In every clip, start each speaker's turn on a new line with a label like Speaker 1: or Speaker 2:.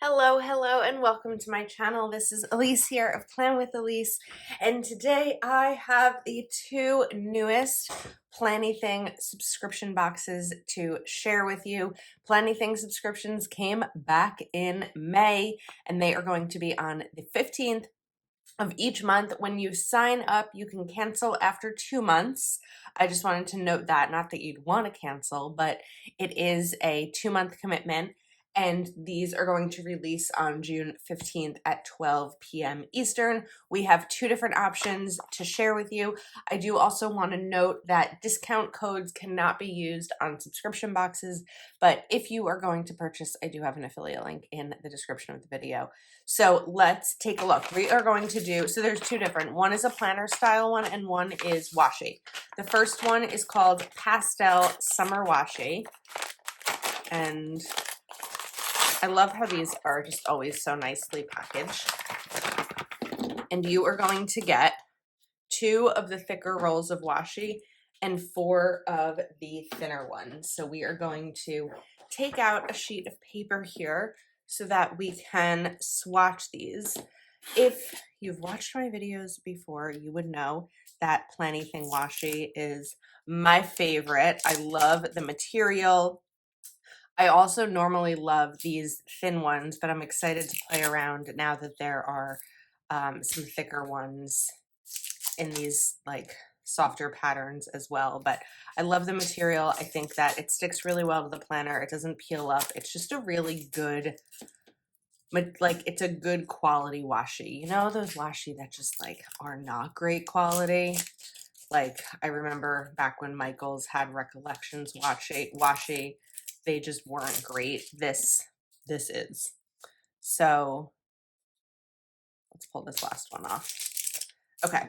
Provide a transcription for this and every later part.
Speaker 1: Hello, and welcome to my channel. This is Elise here of Plan with Elise, and today I have the two newest Planything subscription boxes to share with you. Planything subscriptions came back in May, and they are going to be on the 15th of each month. When you sign up, you can cancel after 2 months. I just wanted to note that, not that you'd want to cancel, but it is a 2-month commitment. And these are going to release on June 15th at 12 p.m. Eastern. We have two different options to share with you. I do also want to note that discount codes cannot be used on subscription boxes, but if you are going to purchase, I do have an affiliate link in the description of the video. So let's take a look. We are going to do, so there's two different. One is a planner style one and one is washi. The first one is called Pastel Summer Washi. And I love how these are just always so nicely packaged. And you are going to get 2 of the thicker rolls of washi and 4 of the thinner ones. So we are going to take out a sheet of paper here so that we can swatch these. If you've watched my videos before, you would know that Planything washi is my favorite. I love the material. I also normally love these thin ones, but I'm excited to play around now that there are some thicker ones in these like softer patterns as well. But I love the material. I think that it sticks really well to the planner. It doesn't peel up. It's just a really good, like, it's a good quality washi. You know, those washi that just like are not great quality. Like, I remember back when Michaels had Recollections washi, they just weren't great. This is. So let's pull this last one off. Okay,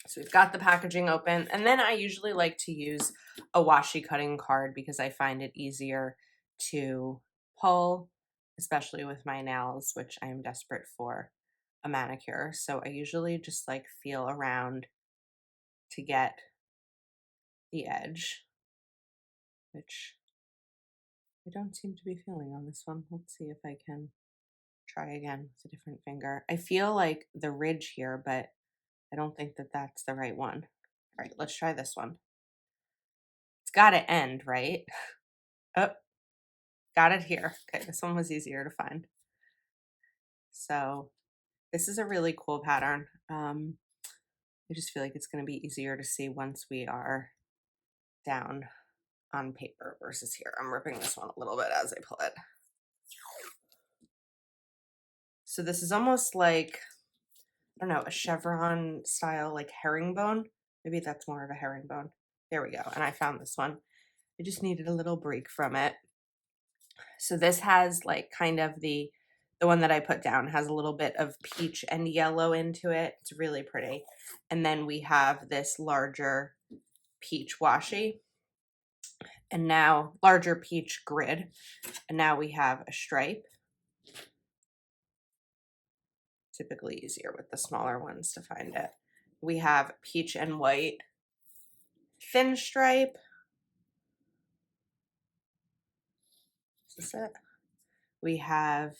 Speaker 1: so we've got the packaging open, and then I usually like to use a washi cutting card because I find it easier to pull, especially with my nails, which I am desperate for a manicure. So I usually just like feel around to get the edge, which I don't seem to be feeling on this one. Let's see if I can try again with a different finger. I feel like the ridge here, but I don't think that that's the right one. All right, let's try this one. It's got to end, right? Oh, got it here. Okay, this one was easier to find. So this is a really cool pattern. I just feel like it's going to be easier to see once we are down on paper versus here. I'm ripping this one a little bit as I pull it. So this is almost like, I don't know, a chevron style, like herringbone. Maybe that's more of a herringbone. There we go. And I found this one. I just needed a little break from it. So this has like kind of the one that I put down has a little bit of peach and yellow into it. It's really pretty. And then we have this larger peach washi. And now larger peach grid. And now we have a stripe. Typically easier with the smaller ones to find it. We have peach and white thin stripe. Is this it? We have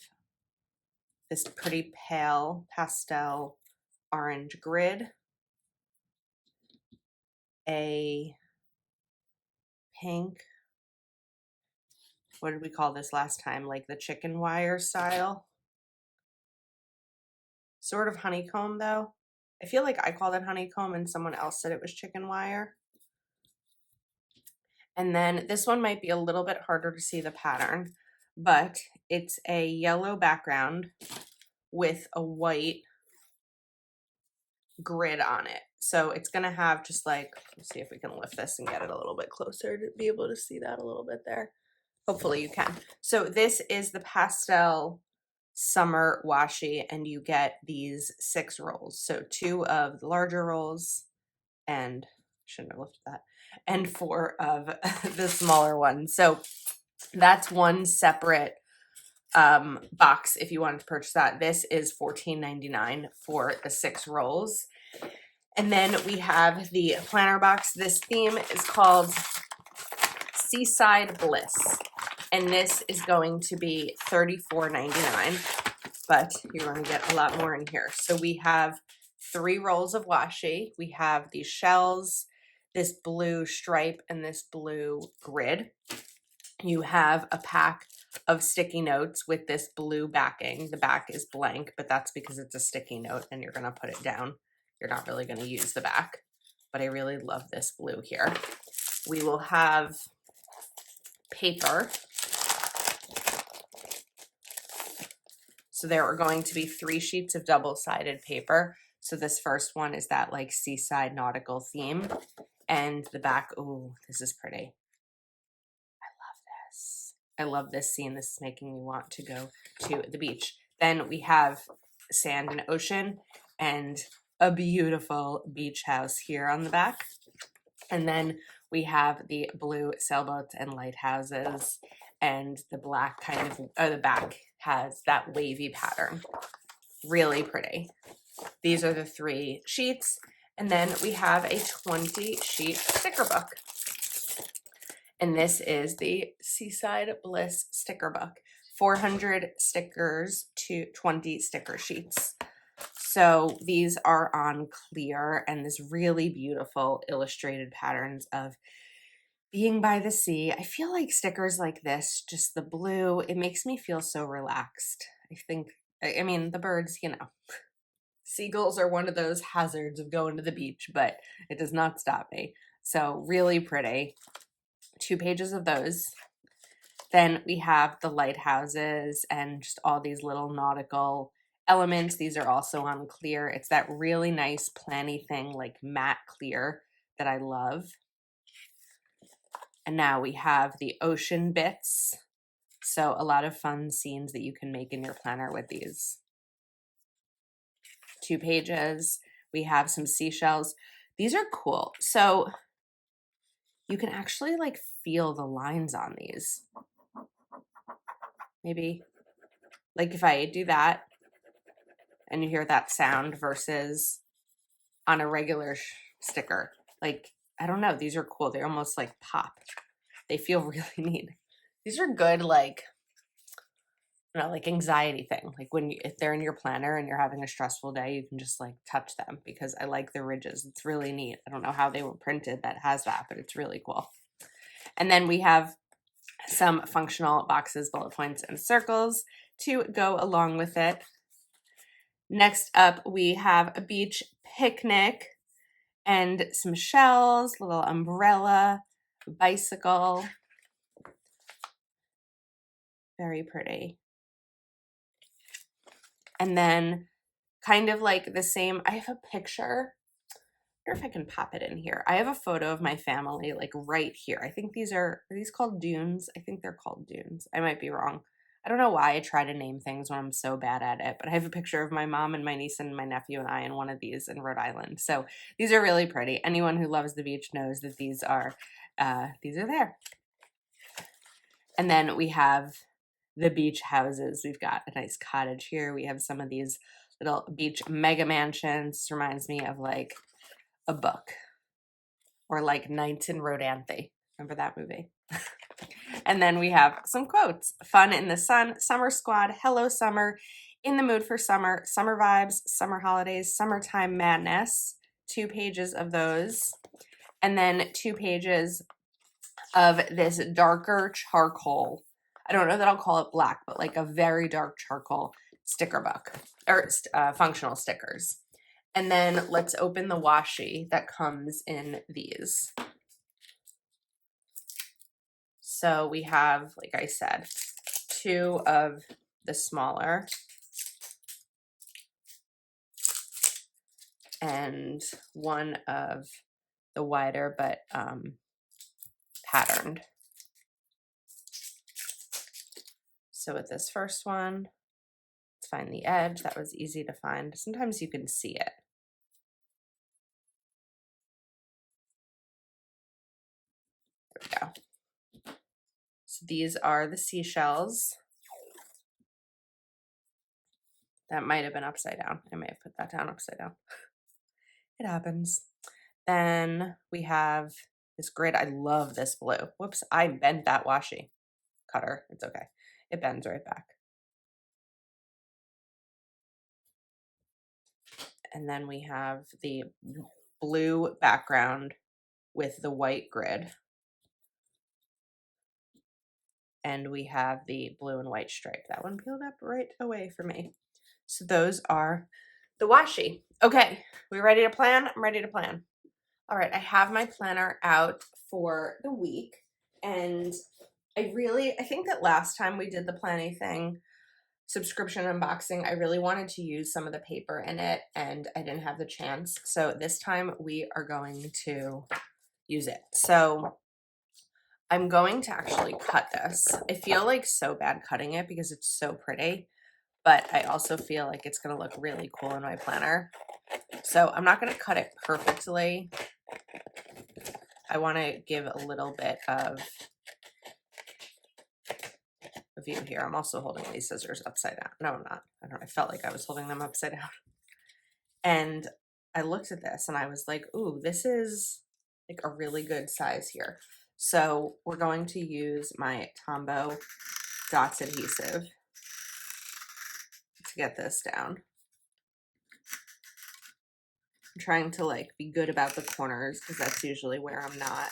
Speaker 1: this pretty pale pastel orange grid. A pink, what did we call this last time? Like the chicken wire style. Sort of honeycomb though. I feel like I called it honeycomb and someone else said it was chicken wire. And then this one might be a little bit harder to see the pattern, but it's a yellow background with a white grid on it. So it's going to have just like, let's see if we can lift this and get it a little bit closer to be able to see that a little bit there. Hopefully you can. So this is the Pastel Summer Washi, and you get these 6 rolls. So 2 of the larger rolls, and shouldn't have lifted that, and 4 of the smaller ones. So that's one separate box if you wanted to purchase that. This is $14.99 for the 6 rolls. And then we have the planner box. This theme is called Seaside Bliss. And this is going to be $34.99, but you're going to get a lot more in here. So we have 3 rolls of washi. We have these shells, this blue stripe, and this blue grid. You have a pack of sticky notes with this blue backing. The back is blank, but that's because it's a sticky note and you're going to put it down. You're not really going to use the back, but I really love this blue here. We will have paper. So there are going to be 3 sheets of double-sided paper. So this first one is that like seaside nautical theme. And the back, ooh, this is pretty. I love this scene. This is making me want to go to the beach. Then we have sand and ocean and a beautiful beach house here on the back. And then we have the blue sailboats and lighthouses, and the black kind of, the back has that wavy pattern. Really pretty. These are the 3 sheets. And then we have a 20-sheet sticker book. And this is the Seaside Bliss sticker book. 400 stickers to 20 sticker sheets. So these are on clear and this really beautiful illustrated patterns of being by the sea. I feel like stickers like this, just the blue, it makes me feel so relaxed. I mean, the birds, you know, seagulls are one of those hazards of going to the beach, but it does not stop me. So really pretty. 2 pages of those. Then we have the lighthouses and just all these little nautical elements. These are also on clear. It's that really nice Planything, like matte clear that I love. And now we have the ocean bits. So a lot of fun scenes that you can make in your planner with these. 2 pages. We have some seashells. These are cool. So you can actually like feel the lines on these. Maybe like if I do that and you hear that sound versus on a regular sticker, like, I don't know, these are cool. They almost like pop. They feel really neat. These are good, like, you know, like anxiety thing. Like if they're in your planner and you're having a stressful day, you can just like touch them because I like the ridges. It's really neat. I don't know how they were printed that has that, but it's really cool. And then we have some functional boxes, bullet points, and circles to go along with it. Next up, we have a beach picnic and some shells, little umbrella, bicycle. Very pretty. And then kind of like the same, I have a picture. I wonder if I can pop it in here. I have a photo of my family like right here. I think are these called dunes? I think they're called dunes. I might be wrong. I don't know why I try to name things when I'm so bad at it, but I have a picture of my mom and my niece and my nephew and I in one of these in Rhode Island. So these are really pretty. Anyone who loves the beach knows that these are there. And then we have the beach houses. We've got a nice cottage here. We have some of these little beach mega mansions. This reminds me of like a book or like Nights in Rodanthe. Remember that movie? And then we have some quotes. Fun in the sun, summer squad, hello summer, in the mood for summer, summer vibes, summer holidays, summertime madness. 2 pages of those. And then 2 pages of this darker charcoal. I don't know that I'll call it black, but like a very dark charcoal sticker book or functional stickers. And then let's open the washi that comes in these. So we have, like I said, 2 of the smaller and 1 of the wider but patterned. So with this first one, let's find the edge. That was easy to find. Sometimes you can see it. There we go. So these are the seashells. That might have been upside down. I may have put that down upside down. It happens. Then we have This grid, I love this blue. Whoops, I bent that washi cutter. It's okay. It bends right back. And then we have the blue background with the white grid. And we have the blue and white stripe. That one peeled up right away for me. So those are the washi. Okay, we ready to plan? I'm ready to plan. All right, I have my planner out for the week. And I think that last time we did the Planything subscription unboxing, I really wanted to use some of the paper in it and I didn't have the chance. So this time we are going to use it. So I'm going to actually cut this. I feel like so bad cutting it because it's so pretty, but I also feel like it's going to look really cool in my planner. So I'm not going to cut it perfectly. I want to give a little bit of a view here. I'm also holding these scissors upside down. No, I'm not. I felt like I was holding them upside down. And I looked at this and I was like, ooh, this is like a really good size here. So we're going to use my Tombow Dots adhesive to get this down. I'm trying to like be good about the corners because that's usually where I'm not.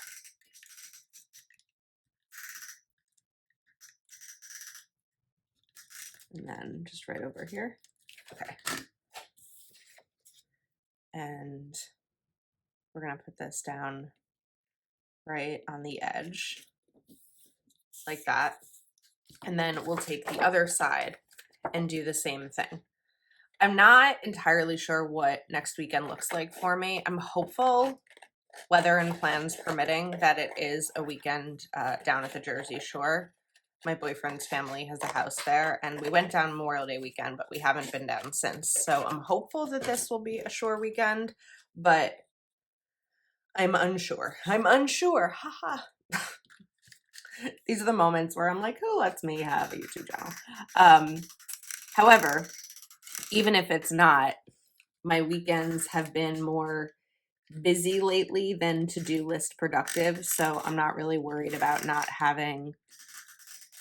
Speaker 1: And then just right over here. Okay. And we're going to put this down right on the edge like that. And then we'll take the other side and do the same thing. I'm not entirely sure what next weekend looks like for me. I'm hopeful, weather and plans permitting, that it is a weekend down at the Jersey Shore. My boyfriend's family has a house there, and we went down Memorial Day weekend, but we haven't been down since. So I'm hopeful that this will be a shore weekend, but I'm unsure. Haha. These are the moments where I'm like, who lets me have a YouTube channel? However, even if it's not, my weekends have been more busy lately than to-do list productive, so I'm not really worried about not having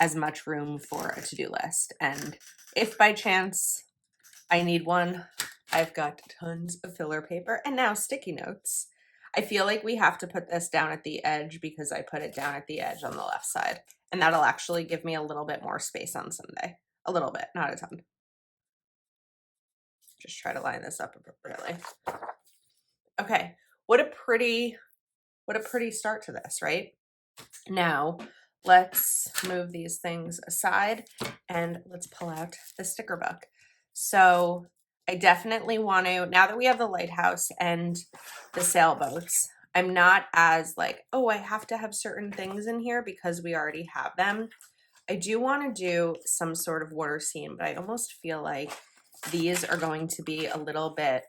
Speaker 1: as much room for a to-do list. And if by chance I need one, I've got tons of filler paper and now sticky notes. I feel like we have to put this down at the edge because I put it down at the edge on the left side, and that'll actually give me a little bit more space on Sunday. A little bit, not a ton. Just try to line this up appropriately. Okay, what a pretty start to this, right? Now, let's move these things aside and let's pull out the sticker book. So I definitely want to, now that we have the lighthouse and the sailboats, I'm not as like, oh, I have to have certain things in here because we already have them. I do want to do some sort of water scene, but I almost feel like these are going to be a little bit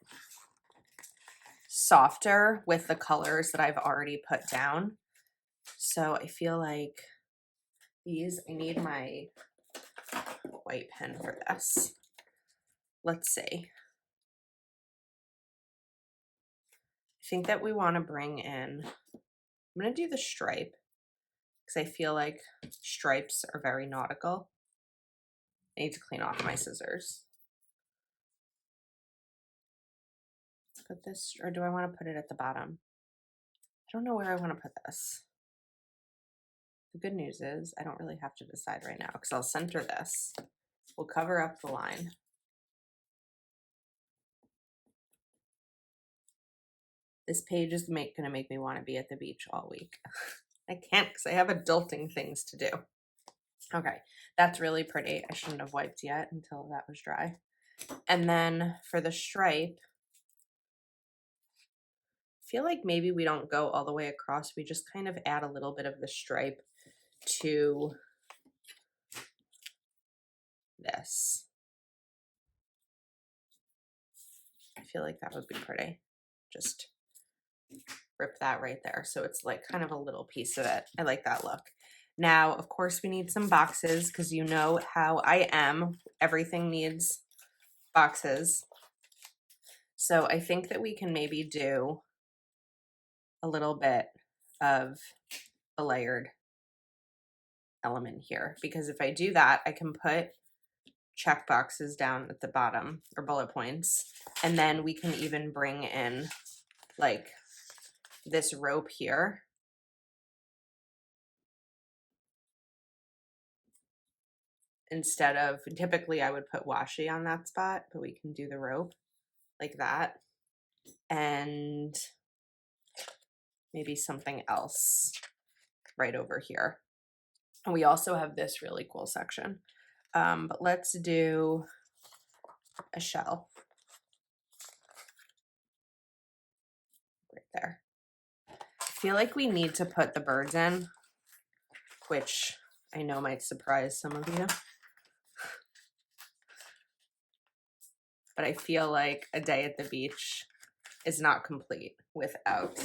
Speaker 1: softer with the colors that I've already put down. So I feel like these, I need my white pen for this. Let's see. I think that we want to bring in, I'm going to do the stripe because I feel like stripes are very nautical. I need to clean off my scissors. Let's put this, or do I want to put it at the bottom? I don't know where I want to put this. The good news is I don't really have to decide right now because I'll center this. We'll cover up the line. This page is going to make me want to be at the beach all week. I can't because I have adulting things to do. Okay, that's really pretty. I shouldn't have wiped yet until that was dry. And then for the stripe, I feel like maybe we don't go all the way across. We just kind of add a little bit of the stripe to this. I feel like that would be pretty. Just rip that right there. So it's like kind of a little piece of it. I like that look. Now, of course, we need some boxes because you know how I am. Everything needs boxes. So I think that we can maybe do a little bit of a layered element here, because if I do that, I can put check boxes down at the bottom, or bullet points, and then we can even bring in like this rope here. Instead of, typically I would put washi on that spot, but we can do the rope like that, and maybe something else right over here. And we also have this really cool section. But let's do a shell right there. I feel like we need to put the birds in, which I know might surprise some of you. But I feel like a day at the beach is not complete without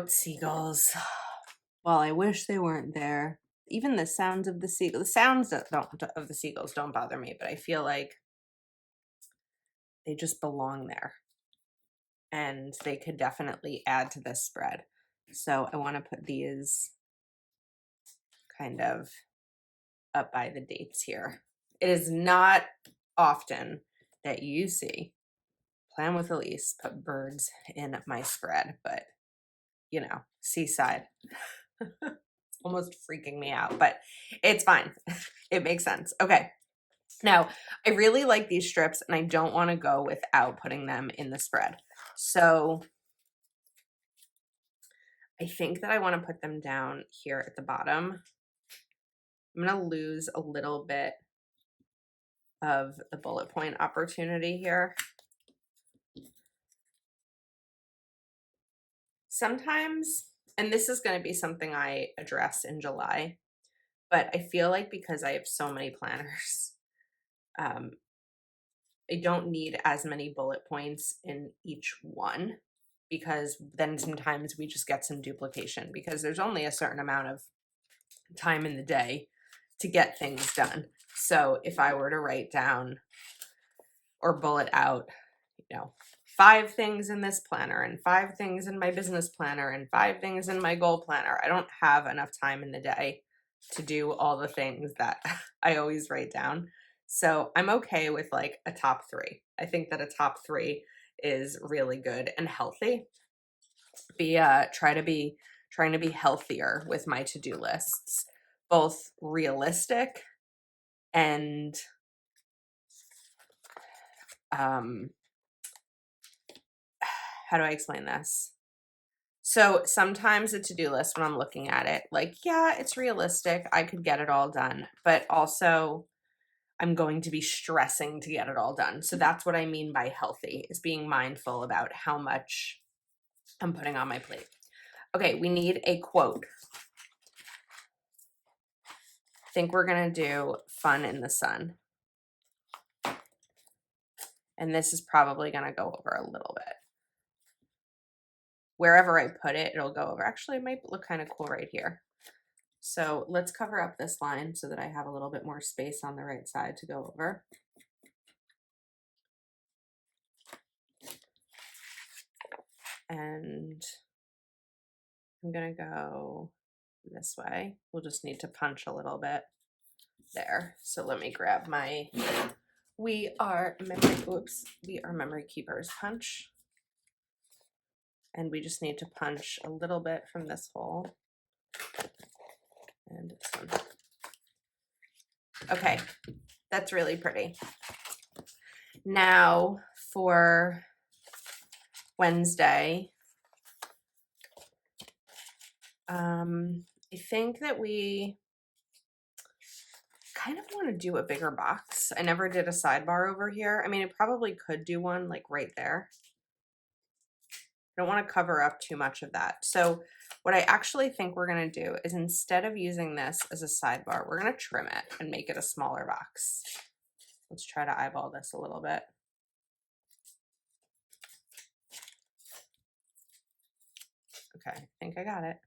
Speaker 1: seagulls. Well, I wish they weren't there. Even the sounds of the seagulls, the sounds of the seagulls don't bother me, but I feel like they just belong there. And they could definitely add to this spread. So I want to put these kind of up by the dates here. It is not often that you see Plan with Elise put birds in my spread, but you know, Seaside. It's almost freaking me out, but it's fine. It makes sense. Okay. Now, I really like these strips, and I don't want to go without putting them in the spread. So I think that I want to put them down here at the bottom. I'm going to lose a little bit of the bullet point opportunity here. Sometimes, and this is going to be something I address in July, but I feel like because I have so many planners, I don't need as many bullet points in each one, because then sometimes we just get some duplication, because there's only a certain amount of time in the day to get things done. So if I were to write down or bullet out, 5 things in this planner and 5 things in my business planner and 5 things in my goal planner, I don't have enough time in the day to do all the things that I always write down. So I'm okay with like a top 3. I think that a top 3 is really good and healthy. Trying to be healthier with my to-do lists, both realistic and how do I explain this? So sometimes a to-do list, when I'm looking at it, like, yeah, it's realistic, I could get it all done, but also I'm going to be stressing to get it all done. So that's what I mean by healthy, is being mindful about how much I'm putting on my plate. Okay, we need a quote. I think we're going to do fun in the sun. And this is probably going to go over a little bit. Wherever I put it, it'll go over. Actually, it might look kind of cool right here. So let's cover up this line so that I have a little bit more space on the right side to go over. And I'm going to go this way. We'll just need to punch a little bit there. So let me grab my We Are Memory Keepers punch. And we just need to punch a little bit from this hole. And this one. Okay, that's really pretty. Now for Wednesday, I think that we kind of want to do a bigger box. I never did a sidebar over here. I mean, I probably could do one like right there. I don't want to cover up too much of that. So what I actually think we're going to do is, instead of using this as a sidebar, we're going to trim it and make it a smaller box. Let's try to eyeball this a little bit. Okay, I think I got it.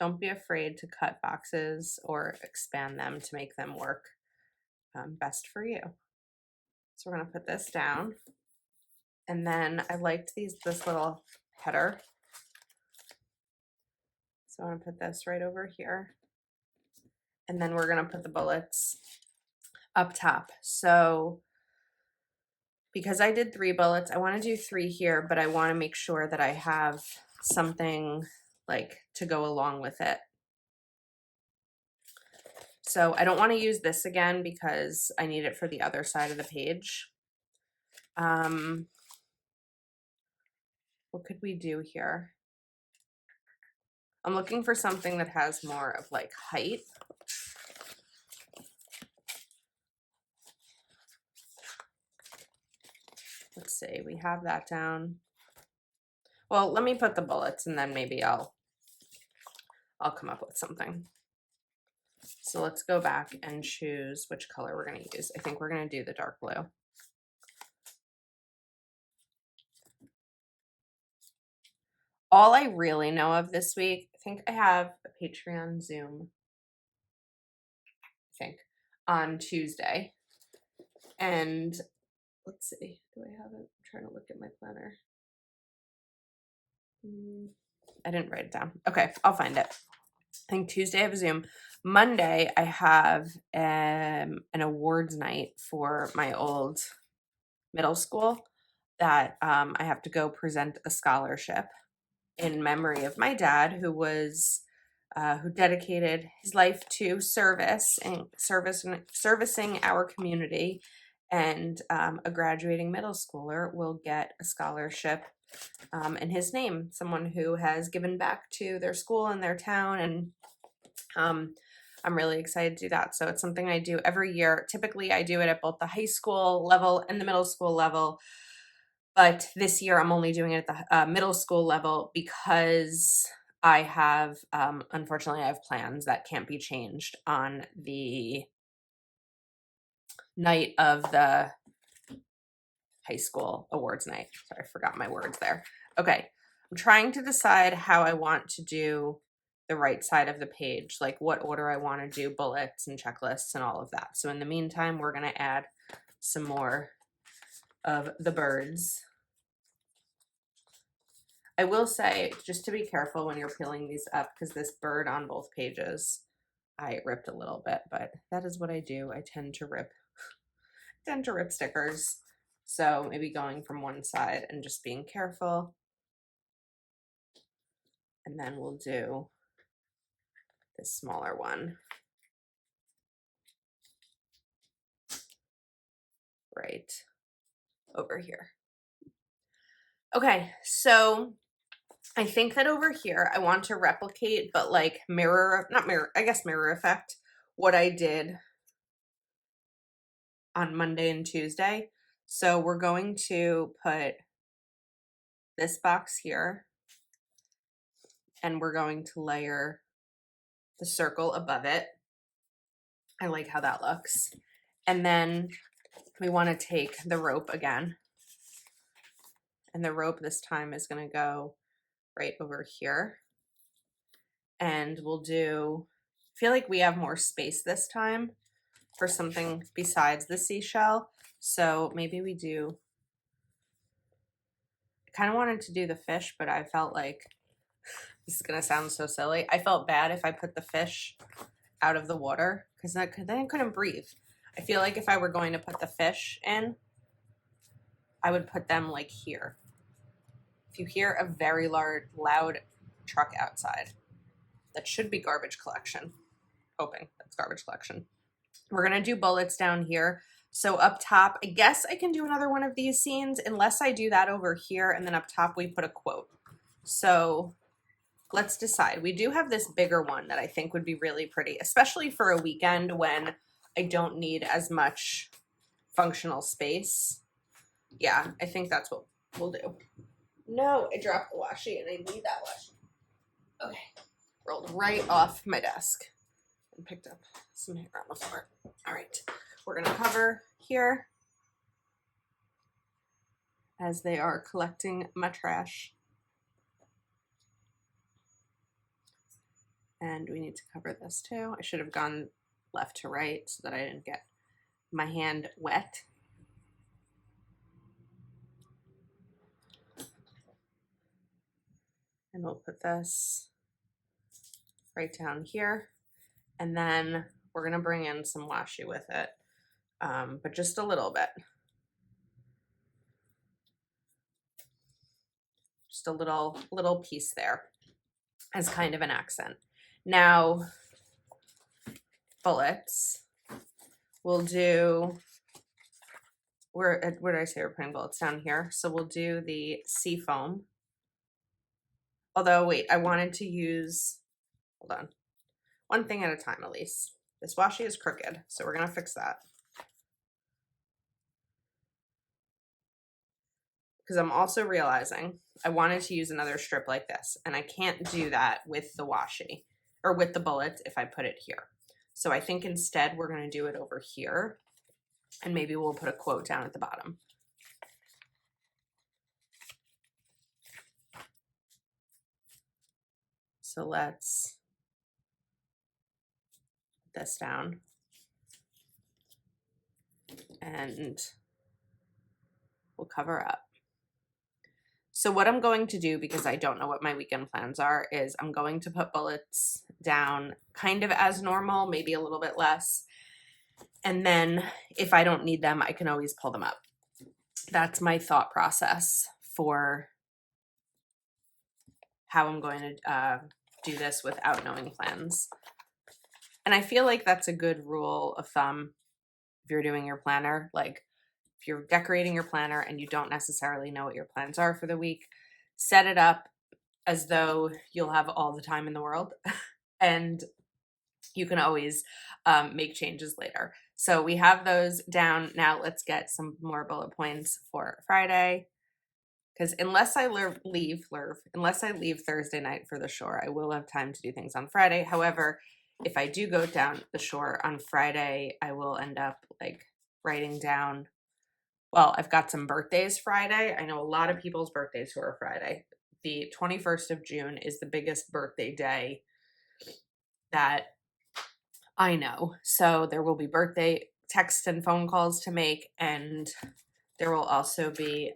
Speaker 1: Don't be afraid to cut boxes or expand them to make them work best for you. So we're going to put this down. And then I liked this little header. So I want to put this right over here. And then we're going to put the bullets up top. So because I did 3 bullets, I want to do 3 here, but I want to make sure that I have something like to go along with it. So I don't want to use this again because I need it for the other side of the page. What could we do here? I'm looking for something that has more of like height. Let's see, we have that down. Well, let me put the bullets and then maybe I'll come up with something. So let's go back and choose which color we're going to use. I think we're going to do the dark blue. All I really know of this week, I think I have a Patreon Zoom, I think, on Tuesday. And let's see, do I have it? I'm trying to look at my planner. I didn't write it down. Okay, I'll find it. I think Tuesday I have a Zoom. Monday I have an awards night for my old middle school that I have to go present a scholarship in memory of my dad, who dedicated his life to servicing our community, and a graduating middle schooler will get a scholarship in his name, someone who has given back to their school and their town, and I'm really excited to do that. So it's something I do every year. Typically I do it at both the high school level and the middle school level, but this year I'm only doing it at the middle school level because I have, unfortunately, I have plans that can't be changed on the night of the high school awards night. Sorry, I forgot my words there. Okay, I'm trying to decide how I want to do the right side of the page, like what order I want to do bullets and checklists and all of that. So in the meantime, we're going to add some more of the birds. I will say, just to be careful when you're peeling these up, because this bird on both pages, I ripped a little bit, but that is what I do. I tend to rip stickers. So maybe going from one side and just being careful. And then we'll do this smaller one right over here. Okay, so I think that over here I want to replicate, but like mirror effect, what I did on Monday and Tuesday. So we're going to put this box here, and we're going to layer the circle above it. I like how that looks. And then we want to take the rope again. And the rope this time is going to go right over here. And we'll do, I feel like we have more space this time for something besides the seashell. So maybe we do, I kind of wanted to do the fish, but I felt like, this is going to sound so silly, I felt bad if I put the fish out of the water because then I couldn't breathe. I feel like if I were going to put the fish in, I would put them like here. If you hear a very loud truck outside, that should be garbage collection. Hoping that's garbage collection. We're going to do bullets down here. So up top, I guess I can do another one of these scenes unless I do that over here, and then up top we put a quote. So let's decide. We do have this bigger one that I think would be really pretty, especially for a weekend when I don't need as much functional space. Yeah, I think that's what we'll do. No, I dropped the washi and I need that washi. Okay, rolled right off my desk and picked up some hair on the floor. All right, we're gonna cover here as they are collecting my trash. And we need to cover this too. I should have gone left to right so that I didn't get my hand wet. And we'll put this right down here. And then we're gonna bring in some washi with it, but just a little bit. Just a little piece there as kind of an accent. Now, bullets, we'll do, where did I say we're putting bullets? Down here. So we'll do the sea foam. Although, wait, I wanted to use, hold on, one thing at a time, Elise. This washi is crooked, so we're gonna fix that. Because I'm also realizing I wanted to use another strip like this, and I can't do that with the washi, or with the bullets if I put it here. So I think instead we're gonna do it over here, and maybe we'll put a quote down at the bottom. So let's put this down. And we'll cover up. So what I'm going to do, because I don't know what my weekend plans are, is I'm going to put bullets down kind of as normal, maybe a little bit less. And then if I don't need them, I can always pull them up. That's my thought process for how I'm going to do this without knowing plans. And I feel like that's a good rule of thumb if you're doing your planner. Like, if you're decorating your planner and you don't necessarily know what your plans are for the week, set it up as though you'll have all the time in the world and you can always make changes later. So we have those down. Now let's get some more bullet points for Friday. Because unless I leave Thursday night for the shore, I will have time to do things on Friday. However, if I do go down the shore on Friday, I will end up like writing down, well, I've got some birthdays Friday. I know a lot of people's birthdays who are Friday. The 21st of June is the biggest birthday day that I know. So there will be birthday texts and phone calls to make, and there will also be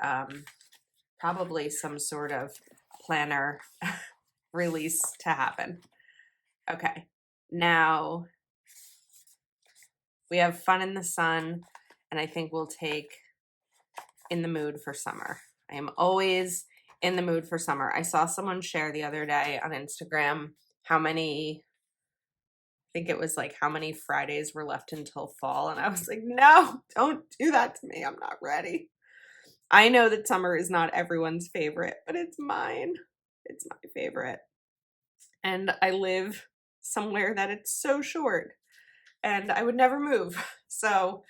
Speaker 1: probably some sort of planner release to happen. Okay, now we have fun in the sun, and I think we'll take in the mood for summer. I am always in the mood for summer. I saw someone share the other day on Instagram how many, I think it was like how many Fridays were left until fall. And I was like, no, don't do that to me. I'm not ready. I know that summer is not everyone's favorite, but it's mine. It's my favorite. And I live somewhere that it's so short and I would never move. So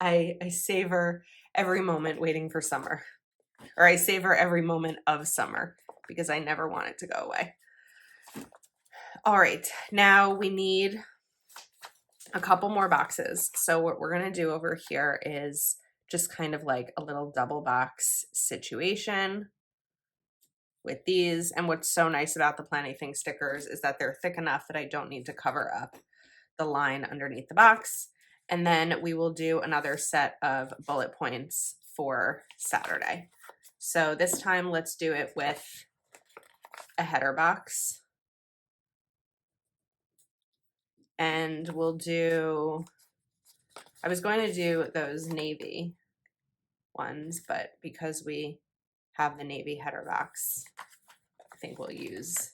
Speaker 1: I savor every moment waiting for summer, or I savor every moment of summer because I never want it to go away. All right, now we need a couple more boxes. So what we're gonna do over here is just kind of like a little double box situation with these. And what's so nice about the Planything stickers is that they're thick enough that I don't need to cover up the line underneath the box. And then we will do another set of bullet points for Saturday. So this time, let's do it with a header box. And we'll do, I was going to do those navy ones, but because we have the navy header box, I think we'll use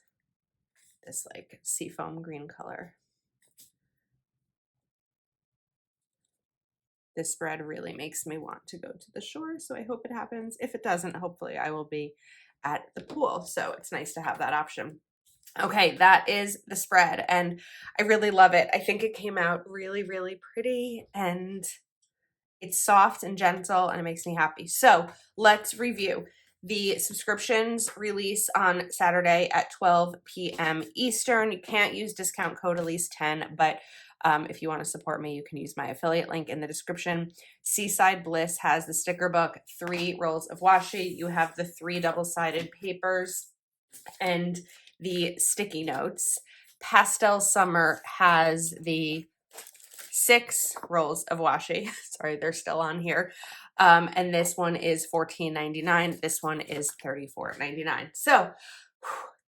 Speaker 1: this like seafoam green color. This spread really makes me want to go to the shore, so I hope it happens. If it doesn't, hopefully I will be at the pool, so it's nice to have that option. Okay, that is the spread, and I really love it. I think it came out really, really pretty, and it's soft and gentle, and it makes me happy. So let's review. The subscriptions release on Saturday at 12 p.m. Eastern. You can't use discount code Elise10, but if you want to support me, you can use my affiliate link in the description. Seaside Bliss has the sticker book, 3 rolls of washi. You have the 3 double-sided papers and the sticky notes. Pastel Summer has the 6 rolls of washi. Sorry, they're still on here. And this one is $14.99. This one is $34.99. So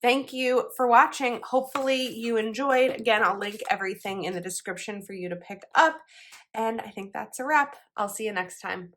Speaker 1: Thank you for watching. Hopefully you enjoyed. Again, I'll link everything in the description for you to pick up. And I think that's a wrap. I'll see you next time.